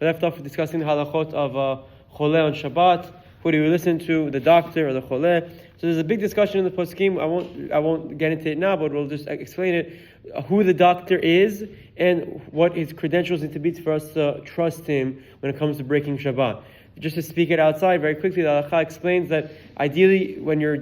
We left off discussing the halachot of Choleh on Shabbat. Who do we listen to, the doctor or the Choleh? So there's a big discussion in the poskim. I won't get into it now, but we'll just explain it. Who the doctor is and what his credentials need to be for us to trust him when it comes to breaking Shabbat. Just to speak it outside very quickly, the halakha explains that ideally, when you're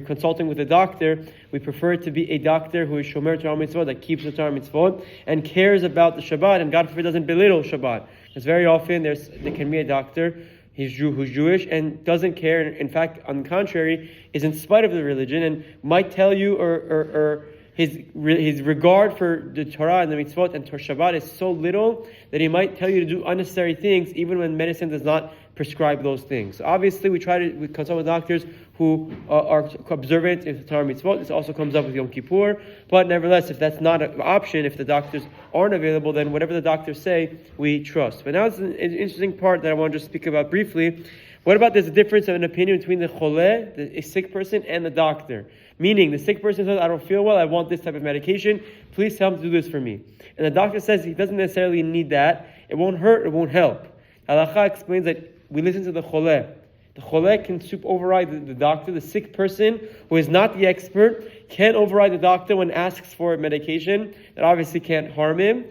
consulting with a doctor, we prefer it to be a doctor who is shomer Torah mitzvot, that keeps the Torah mitzvot and cares about the Shabbat, and God forbid doesn't belittle Shabbat. Because very often there can be a doctor who's Jewish and doesn't care, and in fact, on the contrary, is in spite of the religion and might tell you or his regard for the Torah and the mitzvot and Torah Shabbat is so little that he might tell you to do unnecessary things even when medicine does not prescribe those things. So obviously we consult with doctors who are observant in the Torah mitzvot. This also comes up with Yom Kippur. But nevertheless, if that's not an option, if the doctors aren't available, then whatever the doctors say, we trust. But now it's an interesting part that I want to just speak about briefly. What about there's a difference of an opinion between the Choleh, a sick person, and the doctor? Meaning, the sick person says, I don't feel well, I want this type of medication, please tell him to do this for me. And the doctor says he doesn't necessarily need that, it won't hurt, it won't help. Halakha explains that we listen to the Choleh. The Choleh can override the doctor. The sick person, who is not the expert, can override the doctor when asks for medication that obviously can't harm him,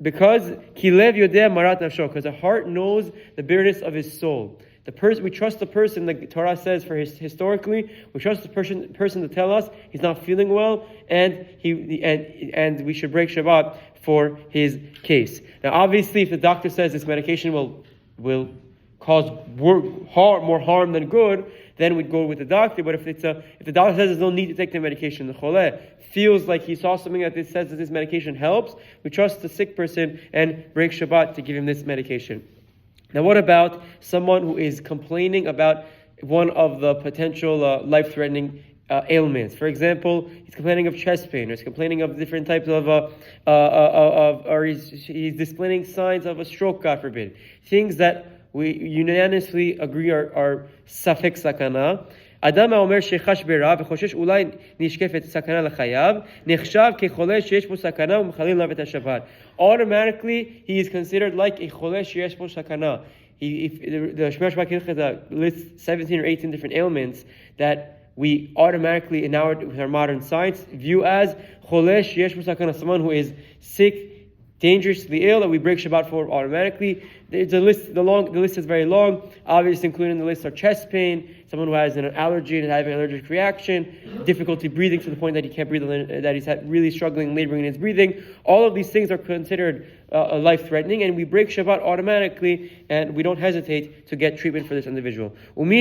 because Kilev Yodeh Marat Nafsho, because the heart knows the bitterness of his soul. We trust the person, the Torah says historically, we trust the person to tell us he's not feeling well, and we should break Shabbat for his case. Now, obviously, if the doctor says this medication will cause more harm than good, then we'd go with the doctor. But if the doctor says there's no need to take the medication, the Choleh feels like he saw something that says that this medication helps, we trust the sick person and break Shabbat to give him this medication. Now, what about someone who is complaining about one of the potential life-threatening ailments? For example, he's complaining of chest pain, or he's complaining of different types or he's displaying signs of a stroke, God forbid. Things that we unanimously agree are safek sakana. אדם האומר שחש ברע וחושש אולי נשקפת סכנה לחייו, נחשב כחולה שיש בו סכנה ומחלל עליו את השבת. Automatically, he is considered like a חולה שיש בו סכנה. The Shema Shabbat lists 17 or 18 different ailments that we automatically, with our modern science, view as חולה שיש בו סכנה, someone who is sick, dangerously ill, that we break Shabbat for automatically. There's a list. The list is very long. Obviously, included in the list are chest pain, someone who has an allergy and having an allergic reaction, difficulty breathing to the point that he can't breathe, that he's really struggling, laboring in his breathing. All of these things are considered life-threatening, and we break Shabbat automatically, and we don't hesitate to get treatment for this individual. And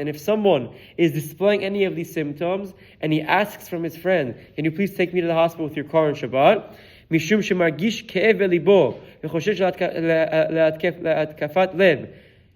if someone is displaying any of these symptoms, and he asks from his friend, can you please take me to the hospital with your car on Shabbat? משום שמרגיש כאב בליבו וחושש להתקפת לב,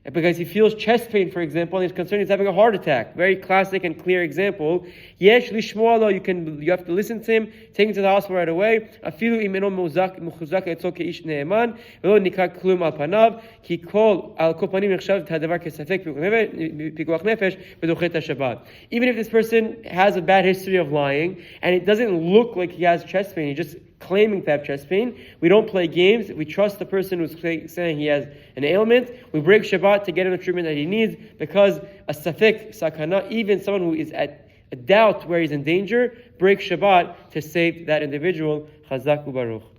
because he feels chest pain, for example, and he's concerned he's having a heart attack. Very classic and clear example. Yesh lishmoa lo, you have to listen to him, take him to the hospital right away. Afilu im eno mechuzak etzol keish ne'eman, velo nikra klum al panav, ki kol al kol panim nechshav hadavar kesafek pikuach nefesh v'dochet haShabbat. Even if this person has a bad history of lying, and it doesn't look like he has chest pain, he just claiming to have chest pain, we don't play games. We trust the person who's saying he has an ailment. We break Shabbat to get him the treatment that he needs, because a safek sakana, even someone who is at a doubt where he's in danger, break Shabbat to save that individual. Chazak u'baruch.